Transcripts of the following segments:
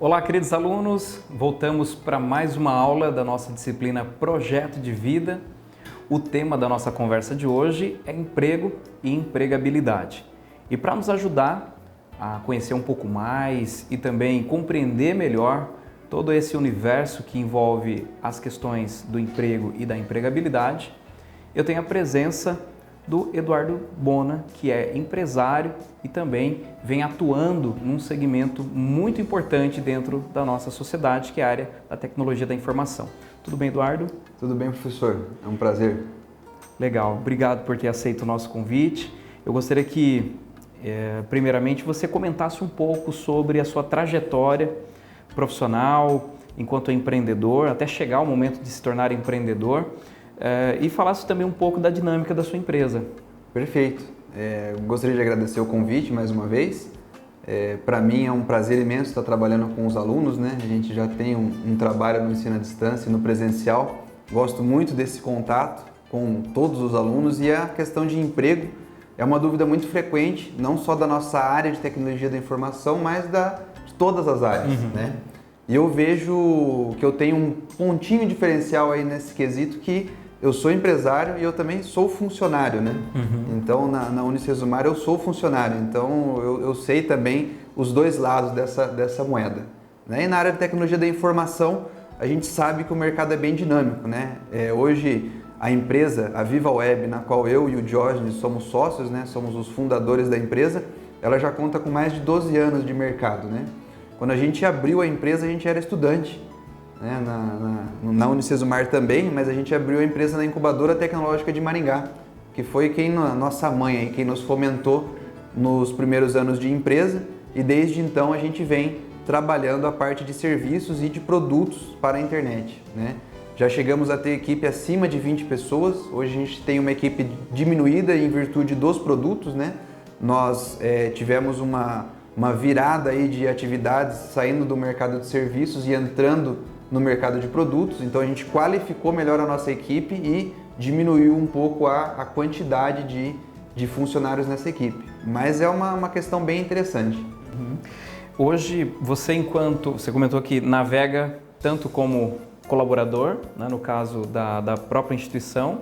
Olá, queridos alunos, voltamos para mais uma aula da nossa disciplina Projeto de Vida. O tema da nossa conversa de hoje é emprego e empregabilidade. E para nos ajudar a conhecer um pouco mais e também compreender melhor todo esse universo que envolve as questões do emprego e da empregabilidade, eu tenho a presença do Eduardo Bona, que é empresário e também vem atuando num segmento muito importante dentro da nossa sociedade, que é a área da tecnologia da informação. Tudo bem, Eduardo? Tudo bem, professor. É um prazer. Legal, obrigado por ter aceito o nosso convite. Eu gostaria que, primeiramente, você comentasse um pouco sobre a sua trajetória profissional enquanto empreendedor, até chegar ao momento de se tornar empreendedor, e falasse também um pouco da dinâmica da sua empresa. Perfeito. Gostaria de agradecer o convite mais uma vez. Para mim é um prazer imenso estar trabalhando com os alunos, né? A gente já tem um trabalho no ensino à distância e no presencial. Gosto muito desse contato com todos os alunos e a questão de emprego é uma dúvida muito frequente, não só da nossa área de tecnologia da informação, mas de todas as áreas, né? E eu vejo que eu tenho um pontinho diferencial aí nesse quesito que eu sou empresário e eu também sou funcionário, né? Então, na Unicesumar eu sou funcionário, então eu sei também os dois lados dessa moeda, né? E na área de tecnologia da informação, a gente sabe que o mercado é bem dinâmico, né? Hoje, a empresa, a Viva Web, na qual eu e o Diógenes somos sócios, né? Somos os fundadores da empresa, ela já conta com mais de 12 anos de mercado, né? Quando a gente abriu a empresa, a gente era estudante, né, na Unicesumar também, mas a gente abriu a empresa na Incubadora Tecnológica de Maringá, que foi nossa mãe, quem nos fomentou nos primeiros anos de empresa, e desde então a gente vem trabalhando a parte de serviços e de produtos para a internet, né? Já chegamos a ter equipe acima de 20 pessoas, hoje a gente tem uma equipe diminuída em virtude dos produtos, né? Nós tivemos uma virada aí de atividades saindo do mercado de serviços e entrando no mercado de produtos, então a gente qualificou melhor a nossa equipe e diminuiu um pouco a quantidade de funcionários nessa equipe, mas é uma questão bem interessante. Hoje, você comentou que navega tanto como colaborador, né, no caso da própria instituição,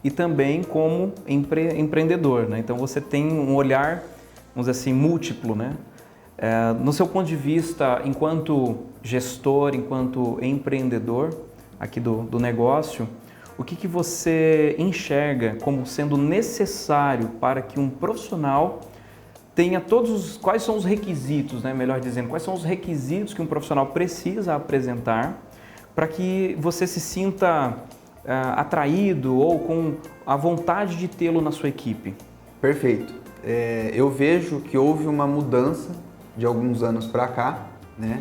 e também como empreendedor, né? Então você tem um olhar, vamos dizer assim, múltiplo, né? No seu ponto de vista, enquanto gestor, enquanto empreendedor aqui do negócio, o que você enxerga como sendo necessário para que um profissional tenha quais são os requisitos, né, melhor dizendo, quais são os requisitos que um profissional precisa apresentar para que você se sinta atraído ou com a vontade de tê-lo na sua equipe? Perfeito. Eu vejo que houve uma mudança de alguns anos para cá, né?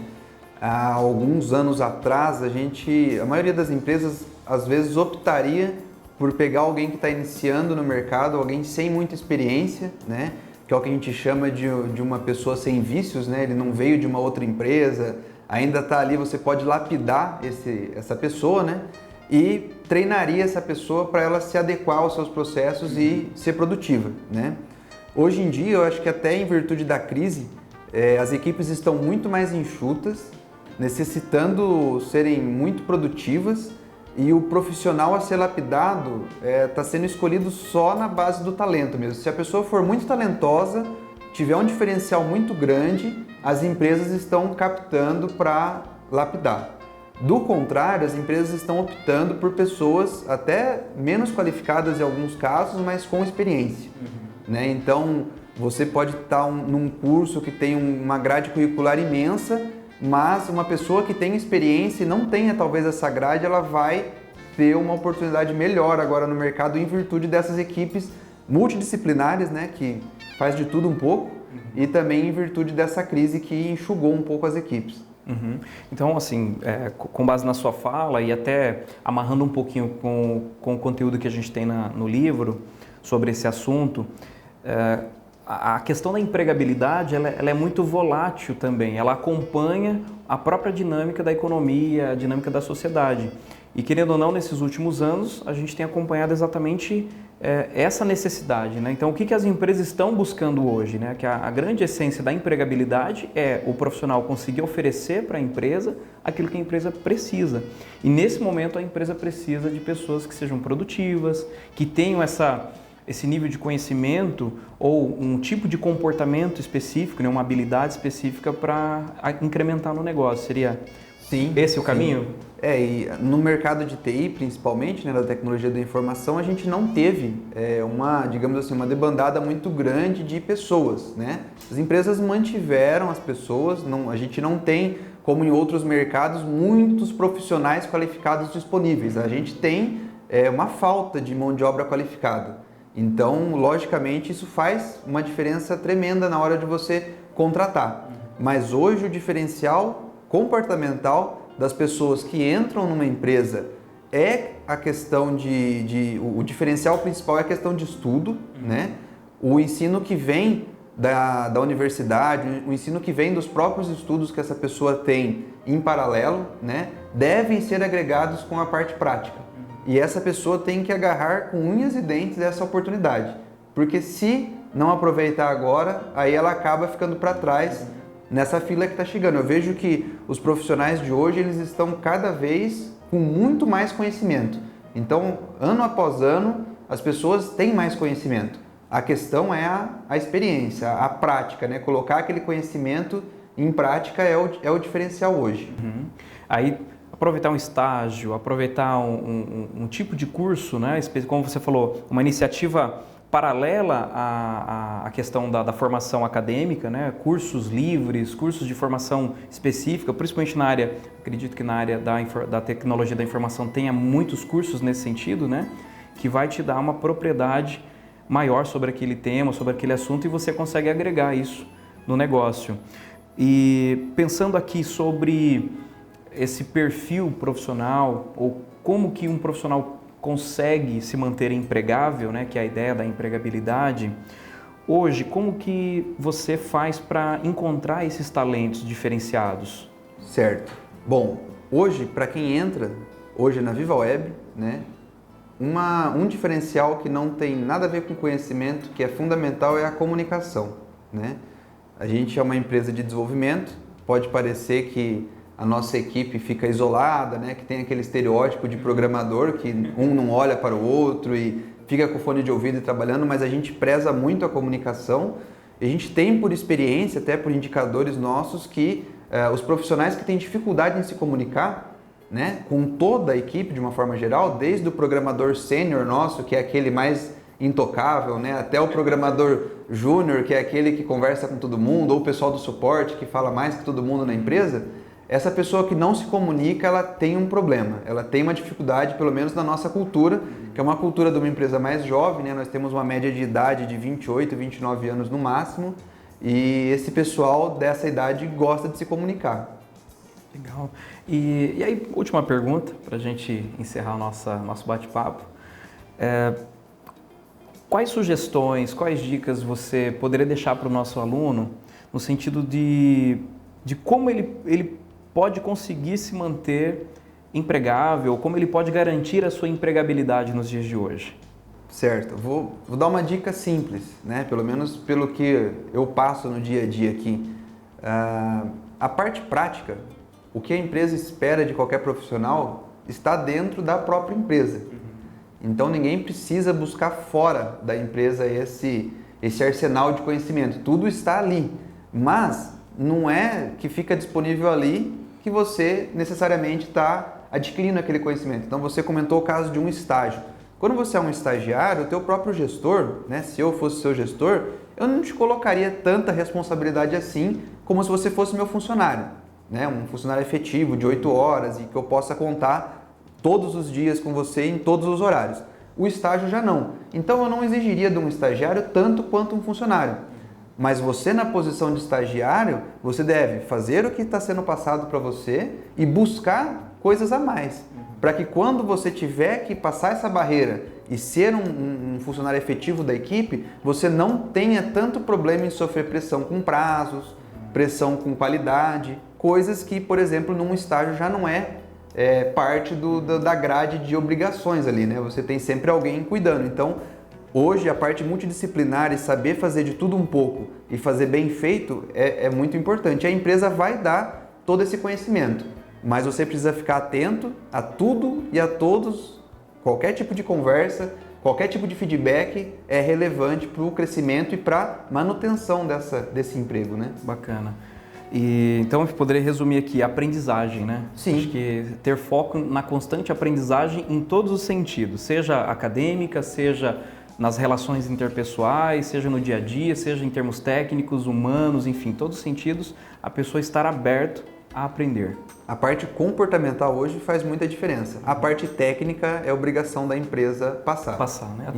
Há alguns anos atrás, a maioria das empresas às vezes optaria por pegar alguém que está iniciando no mercado, alguém sem muita experiência, né? Que é o que a gente chama de uma pessoa sem vícios, né? Ele não veio de uma outra empresa, ainda está ali, você pode lapidar essa pessoa, né? E treinaria essa pessoa para ela se adequar aos seus processos e ser produtiva, né? Hoje em dia, eu acho que até em virtude da crise, as equipes estão muito mais enxutas, necessitando serem muito produtivas e o profissional a ser lapidado está sendo escolhido só na base do talento mesmo. Se a pessoa for muito talentosa, tiver um diferencial muito grande, as empresas estão captando para lapidar. Do contrário, as empresas estão optando por pessoas até menos qualificadas em alguns casos, mas com experiência, né? Então, você pode estar num curso que tem uma grade curricular imensa, mas uma pessoa que tem experiência e não tenha talvez essa grade, ela vai ter uma oportunidade melhor agora no mercado em virtude dessas equipes multidisciplinares, né, que faz de tudo um pouco, e também em virtude dessa crise que enxugou um pouco as equipes. Então, assim, com base na sua fala e até amarrando um pouquinho com o conteúdo que a gente tem no livro sobre esse assunto, a questão da empregabilidade ela é muito volátil também, ela acompanha a própria dinâmica da economia, a dinâmica da sociedade. E querendo ou não, nesses últimos anos, a gente tem acompanhado exatamente essa necessidade, né? Então, o que as empresas estão buscando hoje, né? Que a grande essência da empregabilidade é o profissional conseguir oferecer para a empresa aquilo que a empresa precisa. E nesse momento a empresa precisa de pessoas que sejam produtivas, que tenham esse nível de conhecimento ou um tipo de comportamento específico, né? Uma habilidade específica para incrementar no negócio. Seria esse o caminho? E no mercado de TI, principalmente, né, da tecnologia da informação, a gente não teve digamos assim, uma debandada muito grande de pessoas, né? As empresas mantiveram as pessoas, a gente não tem, como em outros mercados, muitos profissionais qualificados disponíveis. A gente tem uma falta de mão de obra qualificada. Então, logicamente, isso faz uma diferença tremenda na hora de você contratar. Mas hoje o diferencial comportamental das pessoas que entram numa empresa é a questão o diferencial principal é a questão de estudo, né? O ensino que vem da universidade, o ensino que vem dos próprios estudos que essa pessoa tem em paralelo, né? Devem ser agregados com a parte prática. E essa pessoa tem que agarrar com unhas e dentes essa oportunidade, porque se não aproveitar agora, aí ela acaba ficando para trás nessa fila que está chegando. Eu vejo que os profissionais de hoje, eles estão cada vez com muito mais conhecimento. Então, ano após ano, as pessoas têm mais conhecimento. A questão é a experiência, a prática, né? Colocar aquele conhecimento em prática é o diferencial hoje. Aí, aproveitar um estágio, aproveitar um tipo de curso, né? Como você falou, uma iniciativa paralela à questão da formação acadêmica, né? Cursos livres, cursos de formação específica, principalmente na área, acredito que na área da tecnologia da informação tenha muitos cursos nesse sentido, né? Que vai te dar uma propriedade maior sobre aquele tema, sobre aquele assunto, e você consegue agregar isso no negócio. E pensando aqui sobre esse perfil profissional, ou como que um profissional consegue se manter empregável, né, que é a ideia da empregabilidade, hoje, como que você faz para encontrar esses talentos diferenciados? Certo. Bom, hoje, para quem entra hoje na VivaWeb, né, um diferencial que não tem nada a ver com conhecimento, que é fundamental, é a comunicação, né? A gente é uma empresa de desenvolvimento, pode parecer que a nossa equipe fica isolada, né? Que tem aquele estereótipo de programador que um não olha para o outro e fica com fone de ouvido e trabalhando, mas a gente preza muito a comunicação. E a gente tem por experiência, até por indicadores nossos, que os profissionais que têm dificuldade em se comunicar, né, com toda a equipe de uma forma geral, desde o programador sênior nosso, que é aquele mais intocável, né, até o programador júnior, que é aquele que conversa com todo mundo, ou o pessoal do suporte, que fala mais que todo mundo na empresa. Essa pessoa que não se comunica, ela tem um problema, ela tem uma dificuldade, pelo menos na nossa cultura, que é uma cultura de uma empresa mais jovem, né? Nós temos uma média de idade de 28, 29 anos no máximo, e esse pessoal dessa idade gosta de se comunicar. Legal. E aí, última pergunta, para a gente encerrar nosso bate-papo. Quais sugestões, quais dicas você poderia deixar para o nosso aluno no sentido de como ele pode conseguir se manter empregável, como ele pode garantir a sua empregabilidade nos dias de hoje? Certo, vou dar uma dica simples, né? Pelo menos pelo que eu passo no dia a dia aqui. A parte prática, o que a empresa espera de qualquer profissional está dentro da própria empresa. Então ninguém precisa buscar fora da empresa esse arsenal de conhecimento, tudo está ali, mas não é que fica disponível ali que você necessariamente está adquirindo aquele conhecimento. Então você comentou o caso de um estágio. Quando você é um estagiário, o teu próprio gestor, né, se eu fosse seu gestor, eu não te colocaria tanta responsabilidade assim como se você fosse meu funcionário, né, um funcionário efetivo de 8 horas e que eu possa contar todos os dias com você em todos os horários. O estágio já não. Então eu não exigiria de um estagiário tanto quanto um funcionário. Mas você, na posição de estagiário, você deve fazer o que está sendo passado para você e buscar coisas a mais. Para que quando você tiver que passar essa barreira e ser um funcionário efetivo da equipe, você não tenha tanto problema em sofrer pressão com prazos, pressão com qualidade, coisas que, por exemplo, num estágio já não é parte da grade de obrigações ali, né? Você tem sempre alguém cuidando. Então, Hoje, a parte multidisciplinar e saber fazer de tudo um pouco e fazer bem feito é muito importante. A empresa vai dar todo esse conhecimento, mas você precisa ficar atento a tudo e a todos. Qualquer tipo de conversa, qualquer tipo de feedback é relevante para o crescimento e para a manutenção desse emprego, né? Bacana. E, então, eu poderia resumir aqui, aprendizagem, né? Sim. Acho que ter foco na constante aprendizagem em todos os sentidos, seja acadêmica, seja nas relações interpessoais, seja no dia a dia, seja em termos técnicos, humanos, enfim, todos os sentidos, a pessoa estar aberto a aprender. A parte comportamental hoje faz muita diferença. A parte técnica é obrigação da empresa passar. Né?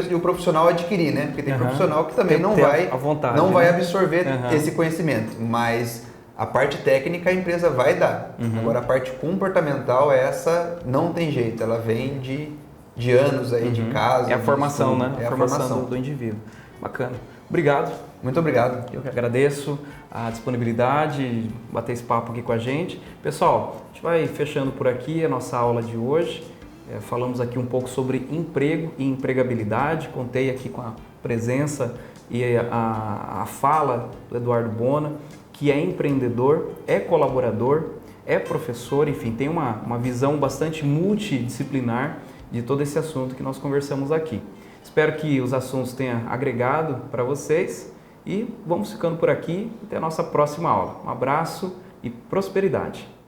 E o profissional adquirir, né? Porque tem profissional que também não vontade, vai absorver esse conhecimento, mas a parte técnica a empresa vai dar. Agora a parte comportamental, essa não tem jeito, ela vem de anos aí, de casa. É a formação, né? É a formação do indivíduo. Bacana. Obrigado. Muito obrigado. Eu que agradeço a disponibilidade, bater esse papo aqui com a gente. Pessoal, a gente vai fechando por aqui a nossa aula de hoje. Falamos aqui um pouco sobre emprego e empregabilidade. Contei aqui com a presença e a fala do Eduardo Bona, que é empreendedor, é colaborador, é professor, enfim, tem uma visão bastante multidisciplinar de todo esse assunto que nós conversamos aqui. Espero que os assuntos tenham agregado para vocês e vamos ficando por aqui até a nossa próxima aula. Um abraço e prosperidade!